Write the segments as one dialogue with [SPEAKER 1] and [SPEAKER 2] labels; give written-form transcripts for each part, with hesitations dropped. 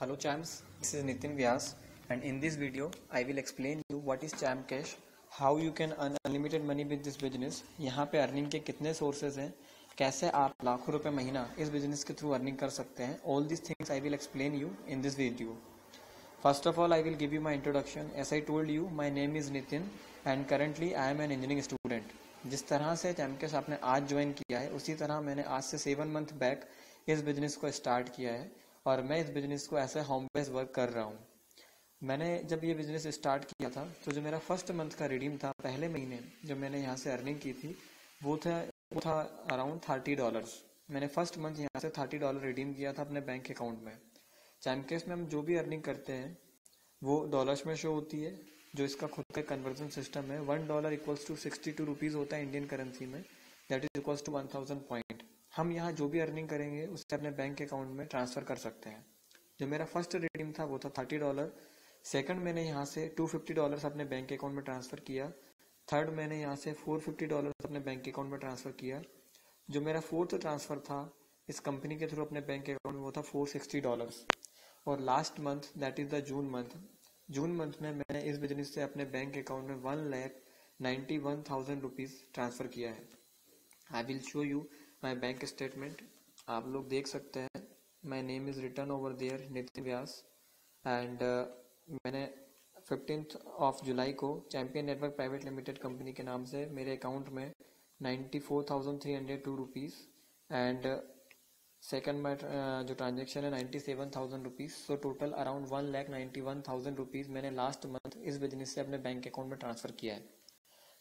[SPEAKER 1] Hello champs, this is Nitin Vyas and in this video I will explain you what is Champ Cash, how you can earn unlimited money with this business, यहाँ पे earning के कितने sources हैं, कैसे आप लाखों रुपए महीना इस बिजनेस के थ्रू अर्निंग कर सकते हैं. All these things I will explain you in this video. First of all I will give you my introduction. As I told you, my name is Nitin and currently I am an engineering student. जिस तरह से champ cash आपने आज join किया है उसी तरह मैंने आज से 7 मंथ बैक इस बिजनेस को स्टार्ट किया है और मैं इस बिजनेस को ऐसे होम बेस वर्क कर रहा हूँ. मैंने जब ये बिजनेस स्टार्ट किया था तो जो मेरा फर्स्ट मंथ का रिडीम था, पहले महीने जो मैंने यहाँ से अर्निंग की थी वो था अराउंड $30. मैंने फर्स्ट मंथ यहाँ से $30 रिडीम किया था अपने बैंक अकाउंट में. चैम्प कैश में हम जो भी अर्निंग करते हैं वो डॉलर्स में शो होती है. जो इसका खुद का कन्वर्जन सिस्टम है, $1 इक्वल्स टू 62 रुपीज़ होता है इंडियन करेंसी में, that is equals to 1000 point. हम यहाँ जो भी अर्निंग करेंगे उससे अपने बैंक अकाउंट में ट्रांसफ़र कर सकते हैं. जो मेरा फर्स्ट रिडीम था वो था $30. सेकंड मैंने यहाँ से $250 अपने बैंक अकाउंट में ट्रांसफ़र किया. थर्ड मैंने यहाँ से $450 अपने बैंक अकाउंट में ट्रांसफ़र किया. जो मेरा फोर्थ ट्रांसफ़र था इस कंपनी के थ्रू अपने बैंक अकाउंट में वो था $460. और last month that is the June month में मैंने इस बिजनेस से अपने बैंक अकाउंट में 1,91,000 रुपीज़ ट्रांसफ़र किया है. I will show you my bank statement. आप लोग देख सकते हैं my name is written over there Nitin Vyas and मैंने 15 जुलाई को champion network private limited company के नाम से मेरे अकाउंट में 94,302 रुपीज़ एंड सेकंड में जो ट्रांजेक्शन है 97,000 rupees. So total around 1,91,000 rupees मैंने लास्ट मंथ इस बिजनेस से अपने बैंक अकाउंट में ट्रांसफ़र किया है.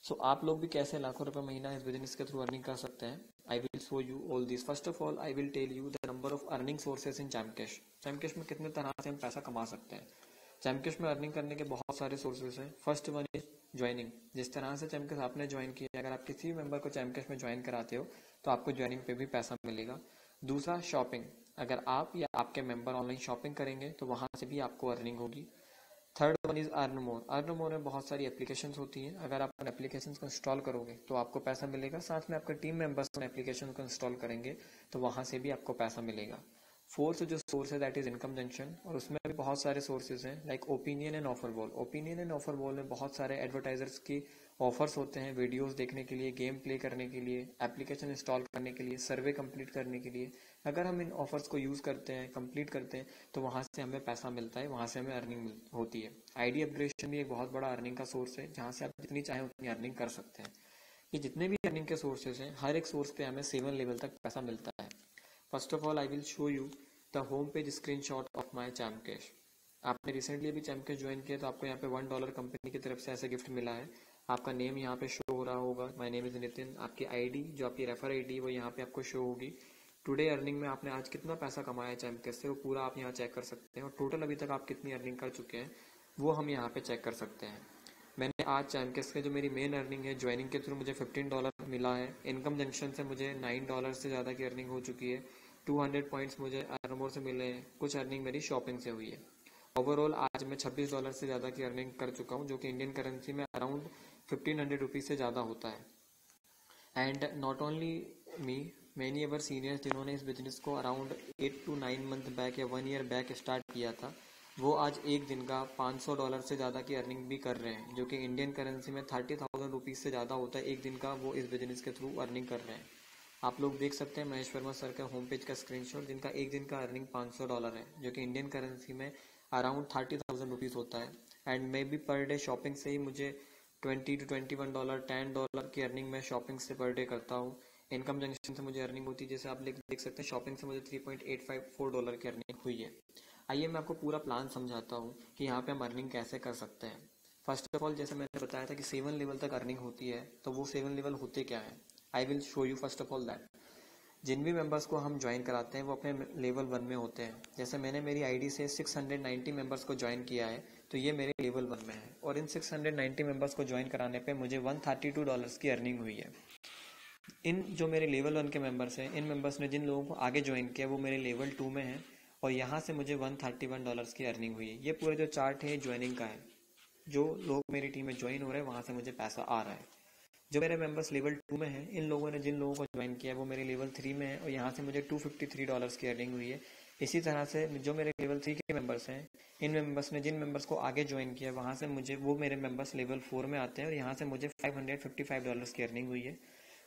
[SPEAKER 1] सो आप लोग भी कैसे लाखों रुपए महीना इस बिजनेस के थ्रू अर्निंग कर सकते हैं. I will show you all this. First of all I will tell you the number of earning sources in Champ Cash. Champ Cash में कितने तरह से हम पैसा कमा सकते हैं. चैम्प कैश में अर्निंग करने के बहुत सारे सोर्सेज हैं. First one is joining. जिस तरह से चैम्प कैश आपने ज्वाइन किया, अगर आप किसी भी मेंबर को चैम्प कैश में ज्वाइन कराते हो तो आपको ज्वाइनिंग पे भी पैसा मिलेगा. दूसरा शॉपिंग. अगर आप या आपके मेंबर ऑनलाइन शॉपिंग करेंगे तो वहाँ से भी आपको अर्निंग होगी. Third one is earn more. Earn more में बहुत सारी एप्लीकेशंस होती हैं. अगर आप उन एप्लीकेशंस को इंस्टॉल करोगे तो आपको पैसा मिलेगा. साथ में आपके टीम मेंबर्स उन एप्लीकेशन को इंस्टॉल करेंगे तो वहाँ से भी आपको पैसा मिलेगा. फोर्थ जो सोर्स है दैट इज इनकम जंक्शन और उसमें भी बहुत सारे सोर्सेज हैं like opinion and offer ball. Opinion and offer ball में बहुत सारे एडवर्टाइजर्स की ऑफर्स होते हैं वीडियोस देखने के लिए, गेम प्ले करने के लिए, एप्लीकेशन इंस्टॉल करने के लिए, सर्वे कंप्लीट करने के लिए. अगर हम इन ऑफर्स को यूज़ करते हैं, कंप्लीट करते हैं तो वहाँ से हमें पैसा मिलता है, वहाँ से हमें अर्निंग होती है. आईडी अपग्रेडेशन भी एक बहुत बड़ा अर्निंग का सोर्स है जहाँ से आप जितनी चाहें उतनी अर्निंग कर सकते हैं. ये जितने भी अर्निंग के सोर्सेज हैं हर एक सोर्स पे हमें 7 लेवल तक पैसा मिलता है. First of all I will show you the home page screenshot of my champ cash. आपने रिसेंटली अभी चैम्प कैश ज्वाइन किया तो आपको यहाँ पे $1 कंपनी की तरफ से ऐसे गिफ्ट मिला है. आपका नेम यहाँ पे शो हो रहा होगा, माय नेम इज नितिन. आपकी आईडी जो आपकी रेफर आईडी वो यहाँ पे आपको शो होगी. टुडे अर्निंग में आपने आज कितना पैसा कमाया है चैम्प कैश से वो पूरा आप यहाँ चेक कर सकते हैं. और टोटल अभी तक आप कितनी अर्निंग कर चुके हैं वो हम यहाँ पे चेक कर सकते हैं. मैंने आज चैम्प कैश के जो मेरी मेन अर्निंग है ज्वाइनिंग के थ्रू मुझे $15 मिला है. इनकम जंक्शन से मुझे $9 से ज़्यादा की अर्निंग हो चुकी है. 200 पॉइंट्स मुझे अर्नमोर से मिले हैं. कुछ अर्निंग मेरी शॉपिंग से हुई है. ओवरऑल आज मैं $26 से ज़्यादा की अर्निंग कर चुका हूँ जो कि इंडियन करेंसी में अराउंड 1,500 रुपीज़ से ज़्यादा होता है. And not only me, many our seniors जिन्होंने इस बिजनेस को अराउंड 8 to 9 मंथ बैक या 1 ईयर बैक स्टार्ट किया था वो आज एक दिन का $500 से ज़्यादा की अर्निंग भी कर रहे हैं जो कि इंडियन करेंसी में 30,000 रुपीज़ से ज़्यादा होता है. एक दिन का वो इस बिजनेस के थ्रू अर्निंग कर रहे हैं. आप लोग देख सकते हैं महेश वर्मा सर का होम पेज का स्क्रीनशॉट जिनका एक दिन का अर्निंग $500 है जो कि इंडियन करेंसी में अराउंड 30,000 रुपीज़ होता है. And may be per day shopping से ही मुझे $20 to $21, $10 की अर्निंग मैं शॉपिंग से पर डे करता हूँ. इनकम जंक्शन से मुझे अर्निंग होती है, जैसे आप देख सकते हैं शॉपिंग से मुझे $3.854 की अर्निंग हुई है. आइए मैं आपको पूरा प्लान समझाता हूँ कि यहाँ पे हम अर्निंग कैसे कर सकते हैं. फर्स्ट ऑफ ऑल जैसे मैंने बताया था कि 7 लेवल तक अर्निंग होती है तो वो 7 लेवल होते क्या है. I will show you first of all that. जिन भी मेंबर्स को हम ज्वाइन कराते हैं वो अपने लेवल 1 में होते हैं. जैसे मैंने मेरी आईडी से 690 मेंबर्स को ज्वाइन किया है तो ये मेरे लेवल 1 में है. और इन 690 मेंबर्स को ज्वाइन कराने पे मुझे $132 की अर्निंग हुई है. इन जो मेरे लेवल 1 के मेंबर्स हैं, इन मेंबर्स ने जिन लोगों को आगे ज्वाइन किया वो मेरे लेवल 2 में हैं और यहाँ से मुझे $131 की अर्निंग हुई है. ये पूरा जो चार्ट है ज्वाइनिंग का है. जो लोग मेरी टीम में ज्वाइन हो रहे हैं वहाँ से मुझे पैसा आ रहा है. जो मेरे मेंबर्स लेवल 2 में हैं, इन लोगों ने जिन लोगों को ज्वाइन किया है वो मेरे लेवल 3 में है और यहाँ से मुझे $253 की अर्निंग हुई है। इसी तरह से जो मेरे लेवल 3 के मेंबर्स हैं, इन मेंबर्स ने जिन मेंबर्स को आगे ज्वाइन किया वहाँ से मुझे वो मेरे मेंबर्स लेवल 4 में आते हैं और यहाँ से मुझे $555 की अर्निंग हुई है।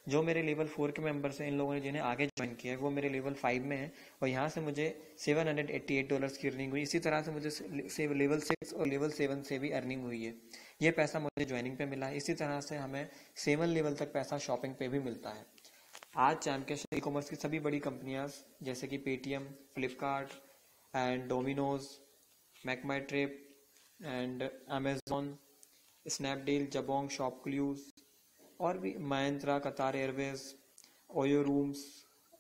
[SPEAKER 1] जो मेरे लेवल 4 के मेंबर्स हैं, इन लोगों ने जिन्हें आगे ज्वाइन किया है वो मेरे लेवल 5 में है और यहाँ से मुझे $788 की अर्निंग हुई। इसी तरह से मुझे लेवल 6 और लेवल 7 से भी अर्निंग हुई है। ये पैसा मुझे ज्वाइनिंग पे मिला है। इसी तरह से हमें 7 लेवल तक पैसा शॉपिंग पे भी मिलता है। आज चाणक्य ई कॉमर्स की सभी बड़ी कंपनियां जैसे कि Paytm, Flipkart and Domino's, MakeMyTrip and Amazon, Snapdeal, Jabong, ShopClues और भी Mahindra, Qatar Airways, OYO rooms,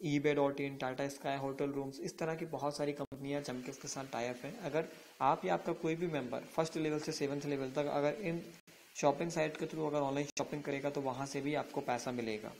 [SPEAKER 1] eBay.in, Tata Sky hotel rooms, इस तरह की बहुत सारी कंपनियां चाणक्य के साथ टाई अप हैं। अगर आप या आपका कोई भी मेंबर फर्स्ट लेवल से 7th लेवल तक अगर इन शॉपिंग साइट के थ्रू अगर ऑनलाइन शॉपिंग करेगा तो वहां से भी आपको पैसा मिलेगा।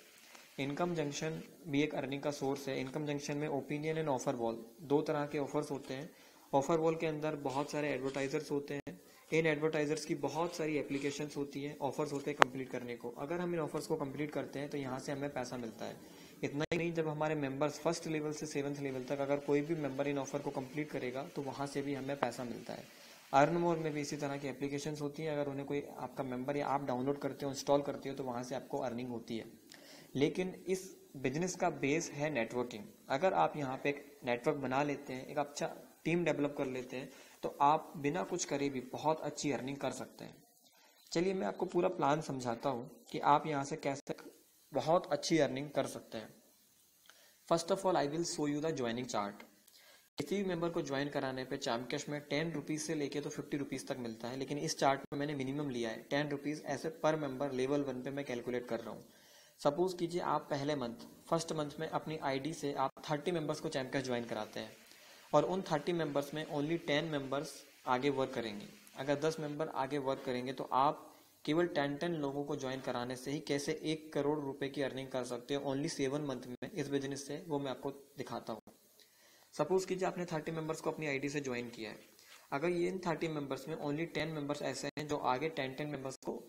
[SPEAKER 1] इनकम जंक्शन भी एक अर्निंग का सोर्स है। इनकम जंक्शन में ओपिनियन एंड ऑफर वॉल, दो तरह के ऑफर्स होते हैं। ऑफर वॉल के अंदर बहुत सारे एडवर्टाइजर्स होते हैं। इन एडवर्टाइजर्स की बहुत सारी एप्लीकेशंस होती हैं, ऑफर्स होते हैं कंप्लीट करने को। अगर हम इन ऑफर्स को कंप्लीट करते हैं तो यहाँ से हमें पैसा मिलता है। इतना ही नहीं, जब हमारे मेंबर्स फर्स्ट लेवल से 7th लेवल तक अगर कोई भी मेंबर इन ऑफर को कंप्लीट करेगा तो वहाँ से भी हमें पैसा मिलता है। अर्न मोर में भी इसी तरह की एप्लीकेशंस होती हैं। अगर उन्हें कोई आपका मेंबर या आप डाउनलोड करते हो, इंस्टॉल करते हो तो वहाँ से आपको अर्निंग होती है। लेकिन इस बिजनेस का बेस है नेटवर्किंग। अगर आप यहाँ पे एक नेटवर्क बना लेते हैं, एक अच्छा टीम डेवलप कर लेते हैं तो आप बिना कुछ करे भी बहुत अच्छी अर्निंग कर सकते हैं। चलिए मैं आपको पूरा प्लान समझाता हूँ कि आप यहाँ से कैसे बहुत अच्छी अर्निंग कर सकते हैं। First of all I will show you the joining chart. किसी भी मेंबर को ज्वाइन कराने पे चाणक्य में 10 रुपीज से लेके तो 50 रुपीज तक मिलता है, लेकिन इस चार्ट में मैंने मिनिमम लिया है 10 रुपीज ऐसे पर मेंबर लेवल 1 पे मैं कैलकुलेट कर रहा हूँ। सपोज कीजिए आप पहले मंथ फर्स्ट मंथ में अपनी आईडी से आप 30 मेंबर्स को चाणक्य ज्वाइन कराते हैं और उन 30 मेंबर्स में ओनली 10 मेंबर्स आगे वर्क करेंगे। अगर 10 मेंबर आगे वर्क करेंगे तो आप केवल 10 लोगों को ज्वाइन कराने से ही कैसे 1 करोड़ रुपए की अर्निंग कर सकते हो ओनली 7 मंथ में इस बिजनेस से, वो मैं आपको दिखाता हूँ। सपोज कीजिए आपने 30 मेंबर्स को अपनी आईडी से ज्वाइन किया है। अगर ये इन 30 मेंबर्स में ओनली 10 मेंबर्स ऐसे हैं जो आगे 10 मेंबर्स को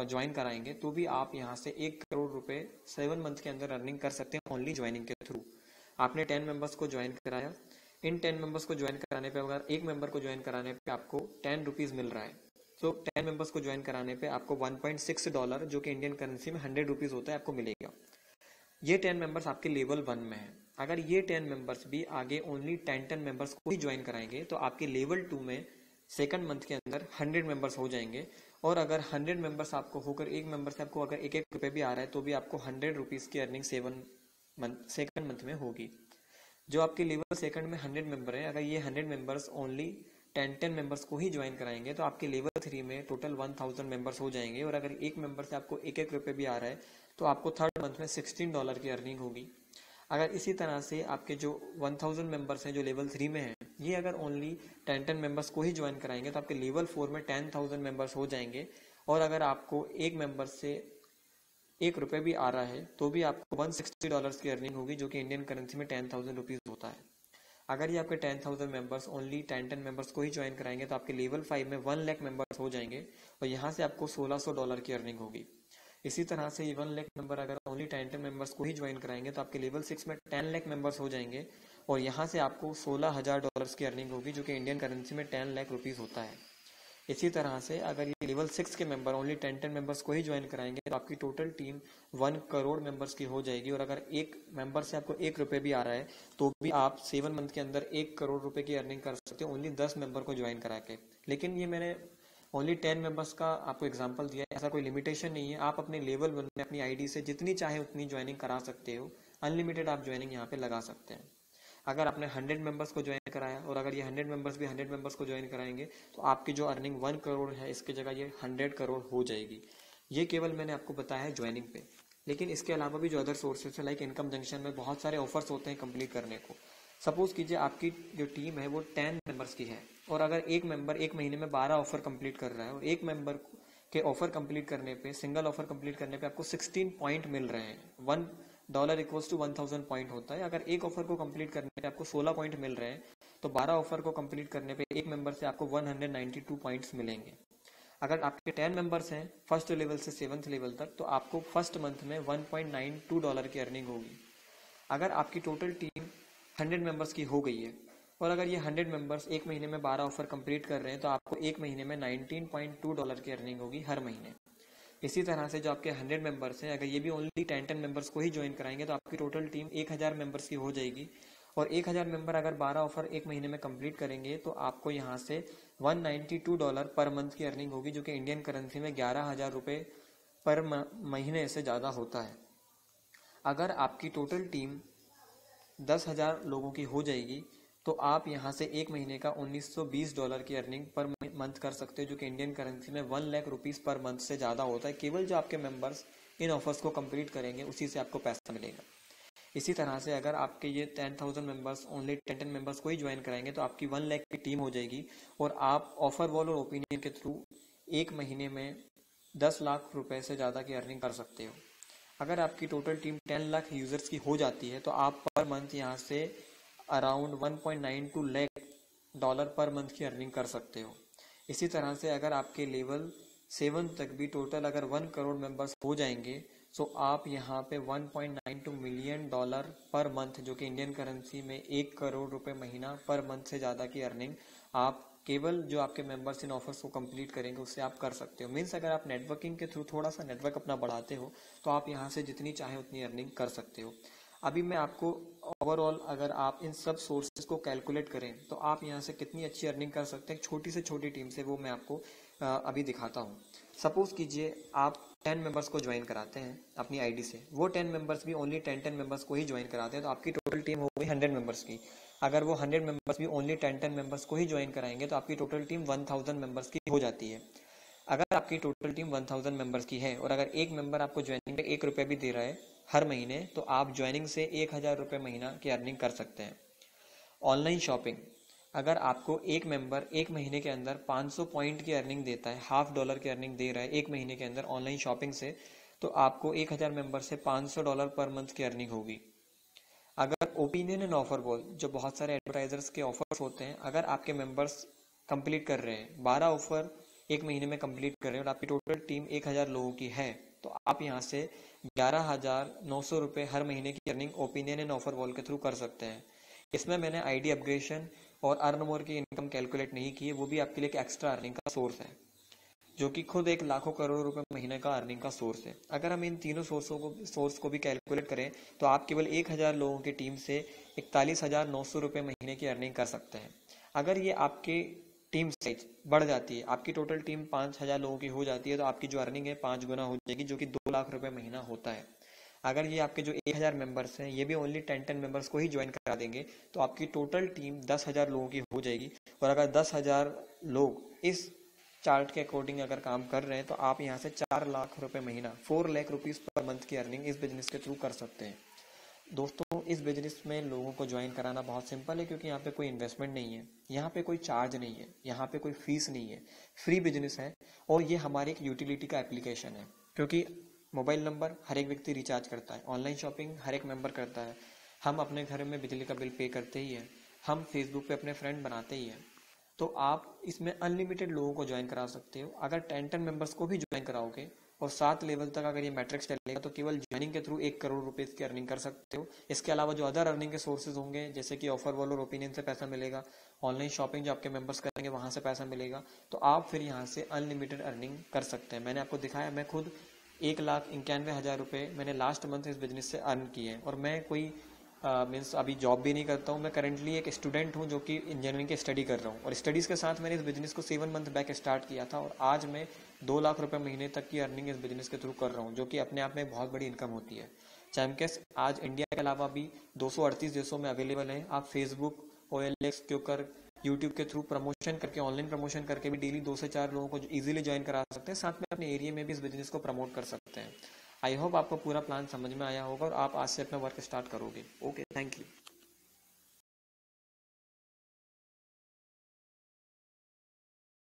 [SPEAKER 1] ज्वाइन कराएंगे तो भी आप यहाँ से 1 करोड़ रुपए 7 मंथ के अंदर अर्निंग कर सकते हैं ओनली ज्वाइनिंग के थ्रू। आपने 10 मेंबर्स को ज्वाइन कराया, इन 10 मेंबर्स को ज्वाइन कराने पे अगर एक मेंबर को ज्वाइन कराने पे आपको 10 रुपीज मिल रहा है, तो 10 मेंबर्स को ज्वाइन कराने पे आपको $1.6 जो कि इंडियन करेंसी में 100 रुपीज होता है आपको मिलेगा। ये 10 मेंबर्स आपके लेवल 1 में है। अगर ये 10 मेंबर्स भी आगे ओनली 10 मेंबर्स को ही ज्वाइन कराएंगे तो आपके लेवल 2 में सेकंड मंथ के अंदर 100 मेंबर्स हो जाएंगे। और अगर 100 मेंबर्स आपको होकर एक मेंबर से आपको अगर 1-1 रुपए भी आ रहा है तो भी आपको 100 रुपीज की अर्निंग सेकंड मंथ में होगी। जो आपके लेवल सेकंड में 100 मेंबर है, अगर ये 100 मेंबर्स ओनली 10 मेंबर्स को ही ज्वाइन कराएंगे तो आपके लेवल 3 में टोटल 1000 मेंबर्स हो जाएंगे। और अगर एक मेंबर से आपको 1-1 रुपए भी आ रहा है तो आपको थर्ड मंथ में $16 की अर्निंग होगी। अगर इसी तरह से आपके जो 1000 मेंबर्स हैं जो लेवल 3 में हैं, ये अगर ओनली 10 मेंबर्स को ही ज्वाइन कराएंगे तो आपके लेवल 4 में 10,000 मेंबर्स हो जाएंगे। और अगर आपको एक मेंबर से 1 रुपए भी आ रहा है तो भी आपको $160 की अर्निंग होगी जो कि इंडियन करेंसी में 10,000 रुपीज होता है। अगर ये आपके 10,000 मेंबर्स ओनली 10 मेंबर्स को ही ज्वाइन कराएंगे तो आपके लेवल 5 में 1 लाख मेंबर्स हो जाएंगे और यहाँ से आपको $1600 की अर्निंग होगी। इसी तरह से 1 लाख मेंबर अगर ओनली 10 मेंबर्स को ही ज्वाइन कराएंगे तो आपके लेवल 6 में 10 लाख मेंबर्स हो जाएंगे और यहाँ से आपको $16,000 की अर्निंग होगी जो कि इंडियन करेंसी में 10 लाख रुपीज होता है। इसी तरह से अगर ये लेवल 6 के मेंबर ओनली 10 मेंबर्स को ही ज्वाइन कराएंगे तो आपकी टोटल टीम 1 करोड़ मेंबर्स की हो जाएगी। और अगर एक मेंबर से आपको 1 रुपए भी आ रहा है तो भी आप 7 मंथ के अंदर 1 करोड़ रुपए की अर्निंग कर सकते हो ओनली 10 मेंबर को ज्वाइन करा के। लेकिन ये मैंने ओनली 10 मेंबर्स का आपको एग्जांपल दिया है, ऐसा कोई लिमिटेशन नहीं है। आप अपने लेवल 1 में अपनी आईडी से जितनी चाहे उतनी ज्वाइनिंग करा सकते हो, अनलिमिटेड आप ज्वाइनिंग यहाँ पे लगा सकते हैं। अगर आपने 100 मेंबर्स को ज्वाइन कराया और अगर ये 100 मेंबर्स भी 100 मेंबर्स को ज्वाइन कराएंगे तो आपकी जो अर्निंग 1 करोड़ है इसकी जगह ये 100 करोड़ हो जाएगी। ये केवल मैंने आपको बताया है ज्वाइनिंग पे, लेकिन इसके अलावा भी जो अदर सोर्सेज है लाइक इनकम जंक्शन में बहुत सारे ऑफर्स होते हैं कंप्लीट करने को। सपोज कीजिए आपकी जो टीम है वो 10 मेंबर्स की है और अगर एक मेंबर एक महीने में 12 ऑफर कंप्लीट कर रहा है और एक मेंबर के ऑफर कंप्लीट करने पे, सिंगल ऑफर कंप्लीट करने पे आपको 16 पॉइंट मिल रहे हैं। $1 इक्वल्स टू 1000 पॉइंट होता है। अगर एक ऑफर को कंप्लीट करने पे आपको 16 पॉइंट मिल रहे हैं तो 12 ऑफर को कंप्लीट करने पे एक मेंबर से आपको 192 पॉइंट्स मिलेंगे। अगर आपके 10 मेंबर्स हैं फर्स्ट लेवल से 7th लेवल तक, तो आपको फर्स्ट मंथ में $1.92 की अर्निंग होगी। अगर आपकी टोटल टीम 100 मेंबर्स की हो गई है और अगर ये 100 मेंबर्स एक महीने में 12 ऑफर कंप्लीट कर रहे हैं, तो आपको एक महीने में $19.2 की अर्निंग होगी हर महीने। इसी तरह से जो आपके 100 मेंबर्स हैं, अगर ये भी ओनली 10 मेंबर्स को ही ज्वाइन कराएंगे, तो आपकी टोटल टीम 1000 मेंबर्स की हो जाएगी। और 1000 मेंबर अगर 12 ऑफर एक महीने में कंप्लीट करेंगे, तो आपको यहाँ से $192 पर मंथ की अर्निंग होगी, जो कि इंडियन करेंसी में 11,000 रुपये पर महीने से ज़्यादा होता है। अगर आपकी टोटल टीम 10,000 लोगों की हो जाएगी, तो आप यहाँ से एक महीने का $1920 की अर्निंग पर मंथ कर सकते हो, जो कि इंडियन करेंसी में 1 लाख रुपीज़ पर मंथ से ज़्यादा होता है। केवल जो आपके मेंबर्स इन ऑफर्स को कंप्लीट करेंगे, उसी से आपको पैसा मिलेगा। इसी तरह से अगर आपके ये 10,000 मेंबर्स ओनली 10 मेंबर्स को ही ज्वाइन कराएंगे, तो आपकी 1 लाख की टीम हो जाएगी और आप ऑफर वॉल और ओपिनियन के थ्रू एक महीने में 10 लाख रुपए से ज़्यादा की अर्निंग कर सकते हो। अगर आपकी टोटल टीम 10 लाख यूजर्स की हो जाती है, तो आप पर मंथ यहाँ से अराउंड $1.92 लाख पर मंथ की अर्निंग कर सकते हो। इसी तरह से अगर आपके लेवल 7 तक भी टोटल अगर 1 करोड़ मेंबर्स हो जाएंगे, तो आप यहाँ पे $1.92 मिलियन पर मंथ, जो कि इंडियन करेंसी में 1 करोड़ रुपए महीना पर मंथ से ज़्यादा की अर्निंग आप केवल जो आपके मेंबर्स इन ऑफर्स को कंप्लीट करेंगे उससे आप कर सकते हो। मीन्स अगर आप नेटवर्किंग के थ्रू थोड़ा सा नेटवर्क अपना बढ़ाते हो, तो आप यहाँ से जितनी चाहे उतनी अर्निंग कर सकते हो। अभी मैं आपको ओवरऑल अगर आप इन सब सोर्सेज को कैलकुलेट करें, तो आप यहाँ से कितनी अच्छी अर्निंग कर सकते हैं छोटी से छोटी टीम से, वो मैं आपको अभी दिखाता हूँ। सपोज कीजिए आप 10 मेंबर्स को ज्वाइन कराते हैं अपनी आईडी से, वो 10 मेंबर्स भी ओनली 10 मेंबर्स को ही ज्वाइन कराते हैं, तो आपकी टोटल टीम हो गई 100 मेंबर्स की। अगर वो 100 मेंबर्स भी ओनली 10 मेंबर्स को ही ज्वाइन कराएंगे, तो आपकी टोटल टीम 1000 मेंबर्स की हो जाती है। अगर आपकी टोटल टीम 1000 मेंबर्स की है और अगर एक मेंबर आपको ज्वाइनिंग पे 1 रुपये भी दे रहा है हर महीने, तो आप ज्वाइनिंग से 1000 रुपये महीना की अर्निंग कर सकते हैं। ऑनलाइन शॉपिंग, अगर आपको एक मेंबर एक महीने के अंदर 500 पॉइंट की अर्निंग देता है, $50 की अर्निंग दे रहा है एक महीने के अंदर ऑनलाइन शॉपिंग से, तो आपको 1000 मेंबर से $500 पर मंथ की अर्निंग होगी। अगर ओपिनियन एंड ऑफर वॉल, जो बहुत सारे एडवर्टाइजर्स के ऑफर्स होते हैं, अगर आपके मेंबर्स कंप्लीट कर रहे हैं 12 ऑफर एक महीने में कंप्लीट कर रहे हैं और आपकी टोटल टीम 1000 लोगों की है, तो आप यहाँ से 11,900 रुपये हर महीने की earning opinion and offer wall के थ्रू कर सकते हैं। इसमें मैंने आईडी अपग्रेडेशन और अर्न मोर की इनकम कैलकुलेट नहीं की है, वो भी आपके लिए एक एक्स्ट्रा अर्निंग का सोर्स है, जो कि खुद एक लाखों करोड़ रुपए महीने का अर्निंग का सोर्स है। अगर हम इन तीनों सोर्स को भी कैलकुलेट करें, तो आप केवल 1000 लोगों की टीम से 41,900 रुपये महीने की अर्निंग कर सकते हैं। अगर ये आपके टीम साइज बढ़ जाती है, आपकी टोटल टीम 5000 लोगों की हो जाती है, तो आपकी जो अर्निंग है 5 गुना हो जाएगी, जो कि 2 लाख रुपए महीना होता है। अगर ये आपके जो 1000 मेंबर्स हैं, ये भी ओनली 10 मेंबर्स को ही ज्वाइन करा देंगे, तो आपकी टोटल टीम 10,000 लोगों की हो जाएगी। और अगर 10,000 लोग इस चार्ट के अकॉर्डिंग अगर काम कर रहे हैं, तो आप यहाँ से 4 लाख रुपए महीना 4 लाख रुपीज़ पर मंथ की अर्निंग इस बिजनेस के थ्रू कर सकते हैं। दोस्तों, इस बिजनेस में लोगों को ज्वाइन कराना बहुत सिंपल है, क्योंकि यहाँ पे कोई इन्वेस्टमेंट नहीं है, यहाँ पे कोई चार्ज नहीं है, यहाँ पे कोई फीस नहीं है, फ्री बिजनेस है। और ये हमारी एक यूटिलिटी का एप्लीकेशन है, क्योंकि मोबाइल नंबर हर एक व्यक्ति रिचार्ज करता है, ऑनलाइन शॉपिंग हर एक मेंबर करता है, हम अपने घर में बिजली का बिल पे करते ही है, हम फेसबुक पे अपने फ्रेंड बनाते ही हैं। तो आप इसमें अनलिमिटेड लोगों को ज्वाइन करा सकते हो। अगर 10 मेंबर्स को भी ज्वाइन कराओगे और 7 लेवल तक अगर ये मैट्रिक्स चलेगा, तो केवल ज्वाइनिंग के थ्रू 1 करोड़ रुपए की अर्निंग कर सकते हो। इसके अलावा जो अदर अर्निंग के सोर्सेज होंगे, जैसे कि ऑफर वॉल और ओपिनियन से पैसा मिलेगा, ऑनलाइन शॉपिंग जो आपके मेंबर्स करेंगे वहां से पैसा मिलेगा, तो आप फिर यहाँ से अनलिमिटेड अर्निंग कर सकते हैं। मैंने आपको दिखाया, मैं खुद 1,91,000 रुपये मैंने लास्ट मंथ इस बिजनेस से अर्न किए हैं। और मैं कोई मीन्स अभी जॉब भी नहीं करता हूँ, मैं करेंटली एक स्टूडेंट हूँ जो कि इंजीनियरिंग की स्टडी कर रहा हूँ, और स्टडीज़ के साथ मैंने इस बिजनेस को 7 मंथ बैक स्टार्ट किया था, और आज मैं 2 लाख रुपए महीने तक की अर्निंग इस बिजनेस के थ्रू कर रहा हूँ, जो कि अपने आप में बहुत बड़ी इनकम होती है। चैमकेस आज इंडिया के अलावा भी 238 देशों में अवेलेबल है। आप फेसबुक, OLX, क्यूकर, यूट्यूब के थ्रू प्रमोशन करके, ऑनलाइन प्रमोशन करके भी डेली 2 से 4 लोगों को इजीली ज्वाइन करा सकते हैं, साथ में अपने एरिया में भी इस बिजनेस को प्रमोट कर सकते हैं। आई होप आपको पूरा प्लान समझ में आया होगा और आप आज से अपना वर्क स्टार्ट करोगे। Okay, thank you.